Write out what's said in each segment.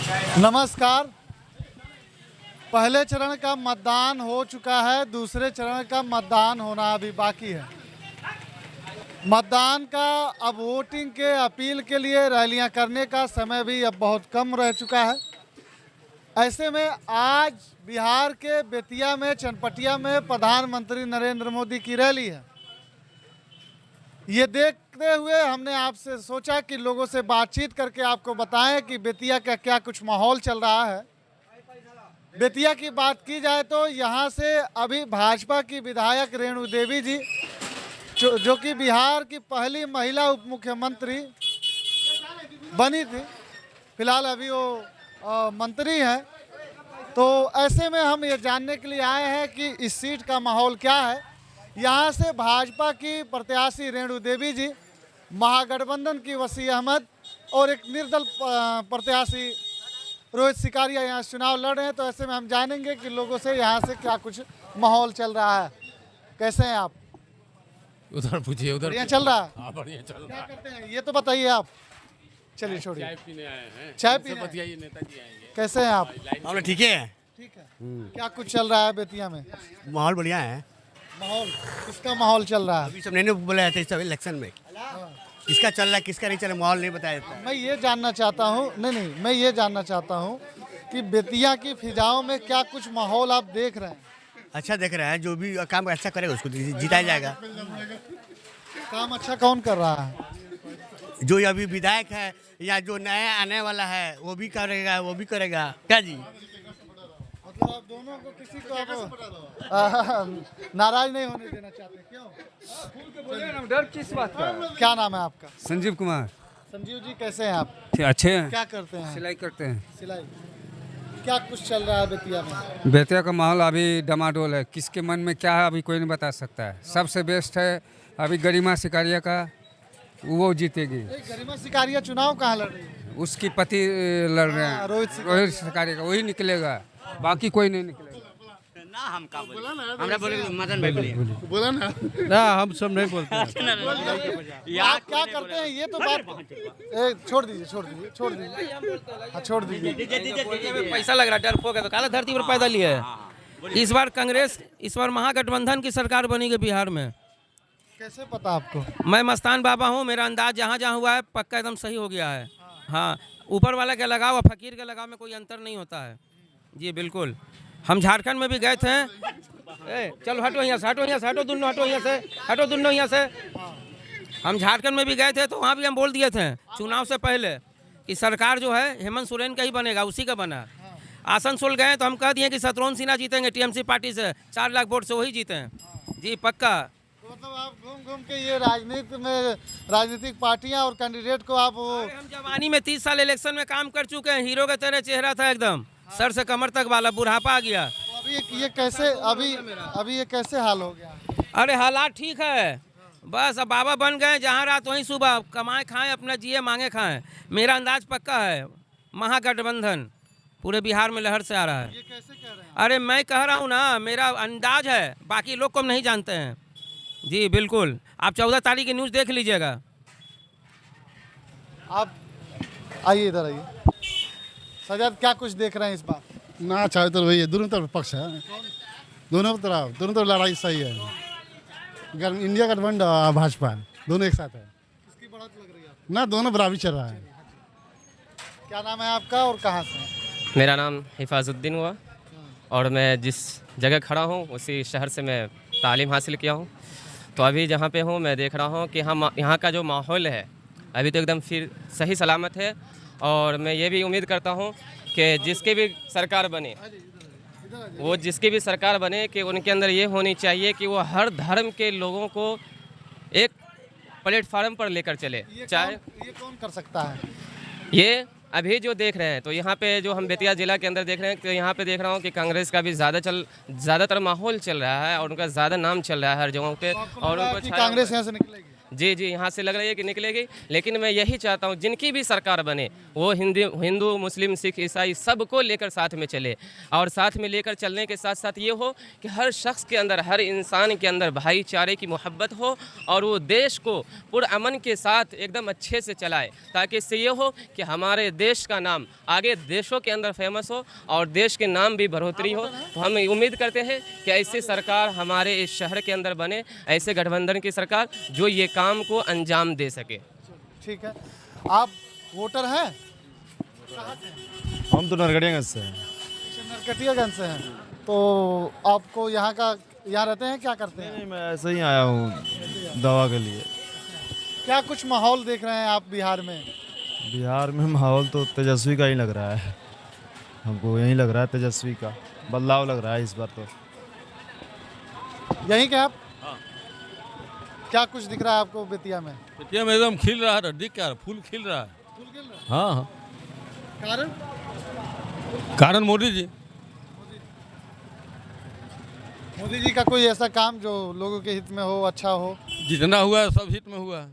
नमस्कार। पहले चरण का मतदान हो चुका है, दूसरे चरण का मतदान होना अभी बाकी है। मतदान का अब वोटिंग के अपील के लिए रैलियां करने का समय भी अब बहुत कम रह चुका है। ऐसे में आज बिहार के बेतिया में चनपटिया में प्रधानमंत्री नरेंद्र मोदी की रैली है। ये देखते हुए हमने आपसे सोचा कि लोगों से बातचीत करके आपको बताएं कि बेतिया का क्या कुछ माहौल चल रहा है। बेतिया की बात की जाए तो यहाँ से अभी भाजपा की विधायक रेणु देवी जी जो कि बिहार की पहली महिला उप मुख्यमंत्री बनी थी, फिलहाल अभी वो मंत्री हैं। तो ऐसे में हम ये जानने के लिए आए हैं कि इस सीट का माहौल क्या है। यहाँ से भाजपा की प्रत्याशी रेणु देवी जी, महागठबंधन की वसी अहमद और एक निर्दल प्रत्याशी रोहित सिकारिया यहाँ चुनाव लड़ रहे हैं। तो ऐसे में हम जानेंगे कि लोगों से यहाँ से क्या कुछ माहौल चल रहा है। कैसे हैं आप? उधर पूछिए, उधर बढ़िया चल रहा है। हाँ, बढ़िया चल रहा क्या है। करते हैं ये तो बताइए आप। चलिए छोड़िए, चाय पीने आए हैं। चाय पीने बतियाइए, नेताजी आएंगे। कैसे हैं आप? हम ठीक है। ठीक है। क्या कुछ चल रहा है बेतिया में? माहौल बढ़िया है। माहौल किसका माहौल चल रहा है? अभी सब नहीं बोला जाता सब इलेक्शन में किसका चल रहा है किसका नहीं चल रहा माहौल नहीं बताया जाता। मैं ये जानना चाहता हूँ, नहीं, मैं ये जानना चाहता हूँ कि बेतिया की फिजाओं में क्या कुछ माहौल आप देख रहे हैं? अच्छा देख रहा है, जो भी काम अच्छा करेगा उसको जिताया जाएगा। काम अच्छा कौन कर रहा है? जो अभी विधायक है या जो नया आने वाला है वो भी करेगा क्या जी। मतलब आप दोनों को किसी को आप नाराज नहीं होने देना चाहते, क्यों? डर किस बात का? क्या नाम है आपका? संजीव कुमार। संजीव जी कैसे हैं आप? अच्छे हैं। क्या करते हैं? सिलाई करते हैं। सिलाई। क्या कुछ चल रहा है बेतिया में? बेतिया का माहौल अभी डमाडोल है। किसके मन में क्या है अभी कोई नहीं बता सकता है। सबसे बेस्ट है अभी गरिमा सिकारिया का, वो जीतेगी। गरिमा सिकारिया चुनाव कहाँ लड़ रही है? उसकी पति लड़ रहे हैं, रोहित सिकारिया का, वही निकलेगा, बाकी कोई नहीं निकलेगा। बोला ना हम सब नहीं बोलते हैं। आप क्या करते हैं ये तो बात छोड़ दीजिए। हाँ, छोड़ दीजिए। पैसा लग रहा है, डर है तो काला धरती पर पैदा लिया है। इस बार कांग्रेस, इस बार महागठबंधन की सरकार बनेगी बिहार में। कैसे पता आपको? मैं मस्तान बाबा हूँ, मेरा अंदाज जहाँ हुआ है पक्का एकदम सही हो गया है। हाँ, ऊपर वाला के लगाव और फकीर के लगाव में कोई अंतर नहीं होता है जी, बिल्कुल। हम झारखंड में भी गए थे। चलो हटो यहाँ से, हटो दोनों, हटो दोनों यहाँ से। हम झारखंड में भी गए थे तो वहाँ भी हम बोल दिए थे चुनाव से पहले कि सरकार जो है हेमंत सोरेन का ही बनेगा, उसी का बना। आसनसोल गए तो हम कह दिए कि शत्रुघ्न सिन्हा जीतेंगे टीएमसी पार्टी से, 4 लाख वोट से वही जीते हैं जी, पक्का। तो मतलब आप घूम के ये राजनीति में राजनीतिक पार्टियां और कैंडिडेट को आप हम जवानी में 30 साल इलेक्शन में काम कर चुके हैं। हीरो का तरह चेहरा था एकदम, सर से कमर तक वाला, बुढ़ापा आ गया। तो अभी ये कैसे अभी ये कैसे हाल हो गया? अरे हालात ठीक है, बस अब बाबा बन गए, जहाँ रात वहीं सुबह, कमाए खाएं, अपना जिए मांगे खाएं। मेरा अंदाज पक्का है, महागठबंधन पूरे बिहार में लहर से आ रहा है। ये कैसे कह रहे हैं? अरे मैं कह रहा हूँ ना, मेरा अंदाज है, बाकी लोग को हम नहीं जानते हैं जी, बिल्कुल। आप 14 तारीख की न्यूज़ देख लीजिएगा। आप आइए, इधर आइए। सजाद क्या कुछ देख रहे हैं इस बार? ना चाहे तो वही है, दोनों तरफ पक्ष है, दोनों तरफ लड़ाई सही है। इंडिया गठबंधन और भाजपा दोनों एक साथ है। किसकी बढ़त लग रही है आपको? ना दोनों बराबरी चल रहा है। क्या नाम है आपका और कहाँ से? मेरा नाम हिफाजुद्दीन हुआ और मैं जिस जगह खड़ा हूँ उसी शहर से मैं तालीम हासिल किया हूँ। तो अभी जहाँ पे हूँ मैं देख रहा हूँ कि हम यहाँ का जो माहौल है अभी तो एकदम फिर सही सलामत है। और मैं ये भी उम्मीद करता हूँ कि जिसकी भी सरकार बने, जिसकी भी सरकार बने कि उनके अंदर ये होनी चाहिए कि वो हर धर्म के लोगों को एक प्लेटफार्म पर लेकर चले। चाहे ये कौन कर सकता है? ये अभी जो देख रहे हैं तो यहाँ पे जो हम बेतिया जिला के अंदर देख रहे हैं तो यहाँ पे देख रहा हूँ कि कांग्रेस का भी ज़्यादातर माहौल चल रहा है और उनका ज़्यादा नाम चल रहा है हर जगहों पे। और उनको कांग्रेस यहाँ से निकलेगी? जी जी, यहाँ से लग रही है कि निकलेगी, लेकिन मैं यही चाहता हूँ जिनकी भी सरकार बने वो हिंदू मुस्लिम सिख ईसाई सबको लेकर साथ में चले, और साथ में लेकर चलने के साथ साथ ये हो कि हर शख्स के अंदर, हर इंसान के अंदर भाईचारे की मोहब्बत हो, और वो देश को पुरअमन के साथ एकदम अच्छे से चलाए, ताकि इससे ये हो कि हमारे देश का नाम आगे देशों के अंदर फेमस हो और देश के नाम भी बढ़ोतरी हो। तो हम उम्मीद करते हैं कि ऐसी सरकार हमारे इस शहर के अंदर बने, ऐसे गठबंधन की सरकार जो ये काम को अंजाम दे सके। ठीक है, आप वोटर हैं? हम तो नरकटियागंज से हैं। नरकटियागंज से हैं, तो आपको यहाँ रहते हैं, क्या करते हैं? नहीं, मैं ऐसे ही आया हूँ दवा के लिए। क्या कुछ माहौल देख रहे हैं आप बिहार में? बिहार में माहौल तो तेजस्वी का ही लग रहा है, हमको यही लग रहा है, तेजस्वी का बदलाव लग रहा है इस बार तो। यहीं के आप? क्या कुछ दिख रहा है आपको बेतिया में? बेतिया में एकदम खिल रहा है, दिख क्या फूल खिल रहा है। फूल खिल रहा है? हाँ हाँ, कारण? कारण मोदी जी। मोदी जी का कोई ऐसा काम जो लोगों के हित में हो, अच्छा हो? जितना हुआ है सब हित में हुआ है,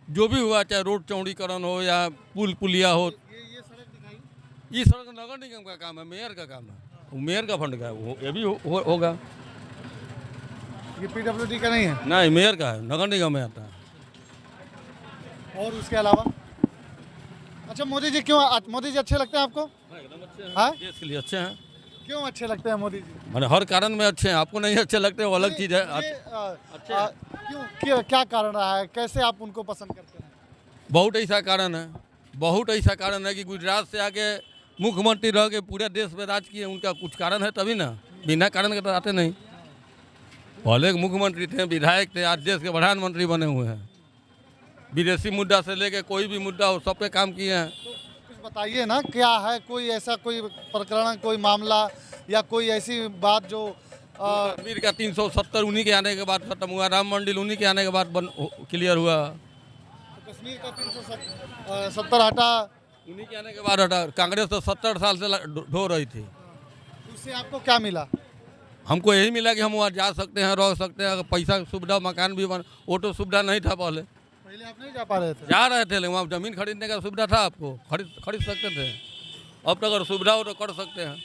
जो भी हुआ, चाहे रोड चौड़ीकरण हो या पुल पुलिया हो। ये सड़क दिखाई? ये सड़क नगर निगम का काम है, मेयर का काम है, वो मेयर का फंड का है, वो ये भी होगा। ये पीडब्ल्यूडी का नहीं है? नहीं, मेयर का है, नगर निगम में आता है। और उसके अलावा? अच्छा, मोदी जी अच्छे लगते हैं आपको? एकदम अच्छे हाँ? देश के लिए अच्छे हैं, क्यों अच्छे लगते हैं मोदी जी? मैंने हर कारण में अच्छे हैं। आपको नहीं अच्छे लगते वो अलग चीज़ है। क्या कारण रहा है, कैसे आप उनको पसंद करते हैं? बहुत ऐसा कारण है, बहुत ऐसा कारण है कि गुजरात से आके मुख्यमंत्री रह के पूरे देश में राज किए, उनका कुछ कारण है तभी ना, बिना कारण के तो आते नहीं। पहले मुख्यमंत्री थे, विधायक थे, आज देश के प्रधानमंत्री बने हुए हैं। विदेशी मुद्दा से लेके कोई भी मुद्दा हो सब पे काम किए हैं। तो कुछ बताइए ना, क्या है, कोई ऐसा कोई प्रकरण, कोई मामला या कोई ऐसी बात जो कश्मीर का 370 उन्हीं के आने के बाद खत्म हुआ, राम मंदिर उन्हीं के आने के बाद क्लियर हुआ। तो कश्मीर का 370 हटा, उन्हीं के आने के बाद हटा। कांग्रेस तो 70 साल से ढो रही थी। उससे आपको क्या मिला? हमको यही मिला कि हम वहाँ जा सकते हैं, रह सकते हैं, पैसा सुविधा, मकान भी बन, ऑटो सुविधा नहीं था पहले आप नहीं जा पा रहे थे? जा रहे थे, लेकिन वहाँ ज़मीन खरीदने का सुविधा था, आपको खरीद सकते थे। अब तो अगर सुविधा हो तो कर सकते हैं।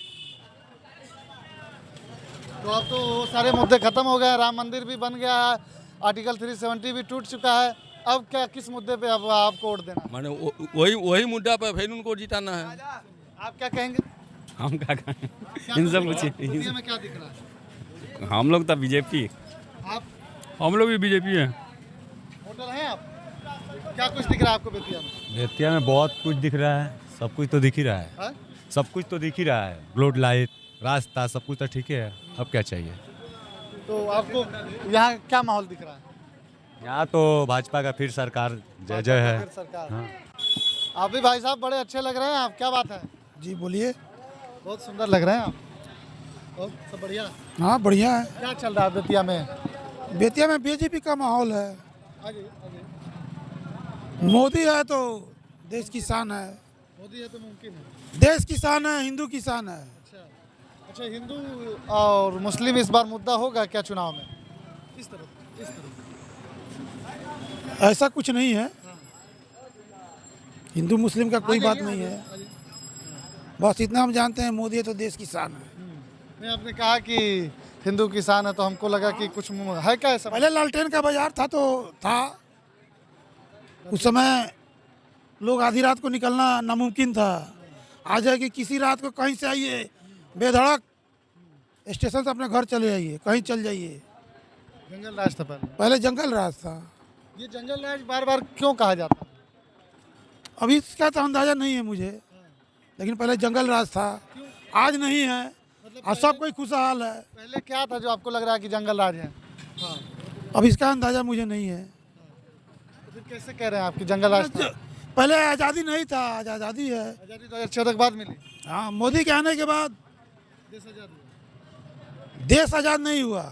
तो अब तो वो सारे मुद्दे खत्म हो गए, राम मंदिर भी बन गया है, आर्टिकल 370 भी टूट चुका है। अब क्या, किस मुद्दे पे अब आपको वोट देना? माने वही मुद्दा पे फिर उनको जिताना है। आप क्या कहेंगे? हम क्या कहें, इन सब बेतिया में क्या दिख रहा है? हम लोग तो बीजेपी। आप हम लोग भी बीजेपी हैं। वोटर हैं आप? क्या कुछ दिख रहा है आपको बेतिया में? बेतिया में बहुत कुछ दिख रहा है, सब कुछ तो दिख ही रहा है। हाँ? सब कुछ तो दिख ही रहा है, रोड लाइट, रास्ता, सब कुछ तो ठीक है। अब क्या चाहिए? तो आपको यहाँ क्या माहौल दिख रहा है? यहाँ तो भाजपा का फिर सरकार जय जय है। फिर सरकार। हाँ। आप भी भाई साहब बड़े अच्छे लग रहे हैं, आप क्या बात है? जी बोलिए। बहुत सुंदर लग रहे हैं आप। और सब बढ़िया? हाँ बढ़िया है। क्या चल रहा है बेतिया में? बेतिया में बीजेपी का माहौल है। आगे। मोदी है तो देश की शान है। मोदी है तो मुमकिन है। देश की शान है, हिंदू की शान है। अच्छा, हिंदू और मुस्लिम इस बार मुद्दा होगा क्या चुनाव में? इस तरह ऐसा कुछ नहीं है, हिंदू मुस्लिम का कोई बात नहीं है। बस इतना हम जानते हैं, मोदी है तो देश की शान है। नहीं, आपने कहा कि हिंदू किसान है तो हमको लगा कि कुछ है क्या ऐसा? पहले लालटेन का बाजार था तो था, उस समय लोग आधी रात को निकलना नामुमकिन था। आज है कि किसी रात को कहीं से आइए, बेधड़क स्टेशन से अपने घर चले आइए, कहीं चल जाइए। जंगल राज था पहले जंगल राज था। ये जंगल राज बार बार क्यों कहा जाता है? अभी इसका तो अंदाजा नहीं है मुझे, लेकिन पहले जंगल राज था, आज नहीं है। आज सब कोई खुशहाल है। पहले क्या था जो आपको लग रहा है कि जंगल राज है? अब इसका अंदाजा मुझे नहीं है। तो फिर कैसे कह रहे हैं आप कि जंगल राज था? पहले आज़ादी नहीं था, आज आज़ादी है। आज़ादी 2014 के बाद मिली। हाँ, मोदी के आने के बाद देश आज़ाद हुआ। देश आज़ाद नहीं हुआ,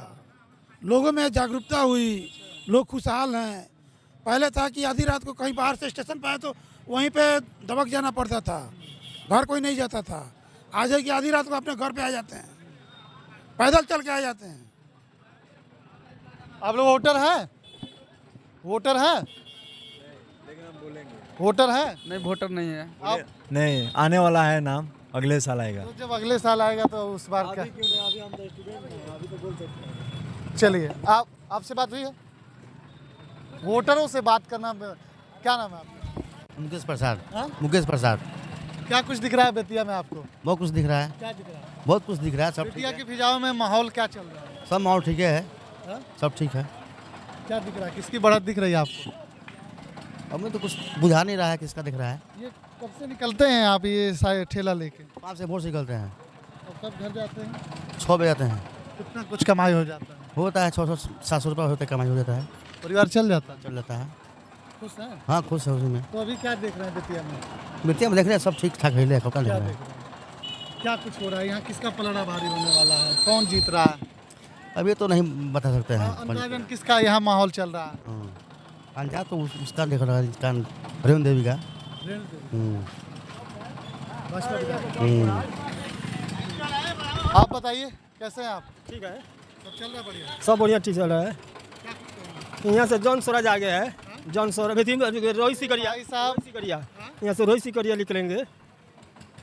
लोगों में जागरूकता हुई, लोग खुशहाल हैं। पहले था कि आधी रात को कहीं बाहर से स्टेशन पर आए तो वहीं पे दबक जाना पड़ता था, घर कोई नहीं जाता था। आज है कि आधी रात को अपने घर पे आ जाते हैं, पैदल चल के आ जाते हैं। आप लोग वोटर हैं? वोटर हैं? वोटर हैं? नहीं वोटर नहीं है। आप नहीं, आने वाला है नाम, अगले साल आएगा। तो जब अगले साल आएगा तो उस बार क्या? चलिए, आपसे बात हुई है? वोटरों से बात करना, क्या नाम है आपका? मुकेश प्रसाद। हाँ? मुकेश प्रसाद। क्या कुछ दिख रहा है बेतिया में आपको? बहुत कुछ दिख रहा है, क्या दिख रहा है? बहुत कुछ दिख रहा है। सब बेतिया की फिजाओं में माहौल क्या चल रहा है? सब माहौल ठीक है, हाँ? सब ठीक है। क्या दिख रहा है? किसकी बढ़त दिख रही है आपको? हमें तो कुछ बुझा नहीं रहा है किसका दिख रहा है। ये कब से निकलते हैं आप ये सारे ठेला लेके? 5 से भोर से निकलते हैं, और कब घर जाते हैं? 6 बजे आते हैं। कितना कुछ कमाई हो जाता है? होता है 600-700 रुपये होते कमाई हो जाता है, परिवार चल जाता है? चल जाता है। खुश है? हाँ खुश है उसी में। तो अभी क्या देख रहे हैं बेतिया में? बेतिया में देख रहे हैं सब ठीक ठाक है, कपड़ा देख क्या रहे देख हैं। रहे हैं? क्या कुछ हो रहा है यहाँ? किसका पलड़ा भारी होने वाला है? कौन जीत रहा है? अभी तो नहीं बता सकते हैं। अंदाजन किसका यहाँ माहौल चल रहा है? अंदाज तो उसका देख रहा है, इसका रेणु देवी का। भाजपा विधायक। आप बताइए कैसे हैं आप? ठीक है, सब चल रहा है बढ़िया? सब बढ़िया ठीक चल रहा है। यहाँ से जॉन स्वराज आगे है, जॉन स्वराज रोहित सिकरिया भाई साहब यहाँ से रोहित सिकरिया निकलेंगे।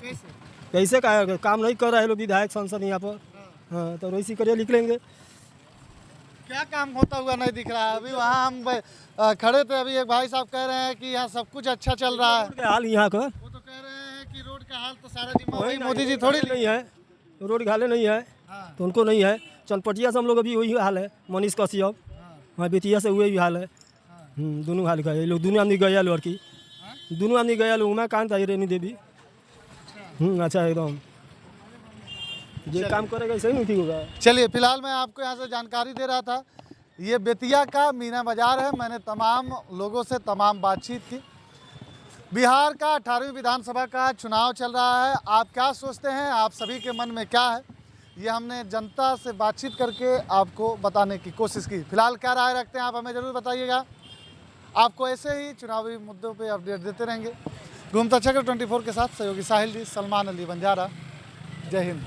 कैसे? कैसे का काम नहीं कर रहे हैं लोग विधायक सांसद यहाँ पर। हाँ, तो रोहित सिकरिया निकलेंगे। क्या काम होता हुआ नहीं दिख रहा है? अभी वहाँ हम खड़े थे, अभी एक भाई साहब कह रहे हैं कि यहाँ सब कुछ अच्छा चल रहा है। रोड का हाल यहाँ का वो तो कह रहे हैं कि रोड का हाल तो सारा जिम्मेवारी मोदी जी थोड़ी नहीं है, रोड घाले नहीं है तो उनको नहीं है। चनपटिया से हम लोग अभी वही हाल है, मनीष कश्यप। हाँ, बेतिया से हुए भी हाल है। दोनों हाल का ये लोग, दोनों आदमी गया लड़की, दोनों आदमी गया लोग। मैं कहाँ था रेणु देवी। अच्छा एकदम ये काम करेगा सही नहीं ठीक होगा। चलिए, फिलहाल मैं आपको यहाँ से जानकारी दे रहा था। ये बेतिया का मीना बाजार है। मैंने तमाम लोगों से तमाम बातचीत की। बिहार का 18वीं विधानसभा का चुनाव चल रहा है। आप क्या सोचते हैं? आप सभी के मन में क्या है? ये हमने जनता से बातचीत करके आपको बताने की कोशिश की। फिलहाल क्या राय रखते हैं आप हमें ज़रूर बताइएगा। आपको ऐसे ही चुनावी मुद्दों पे अपडेट देते रहेंगे। घूमता चक्र 24 के साथ सहयोगी साहिल जी, सलमान अली बंजारा। जय हिंद।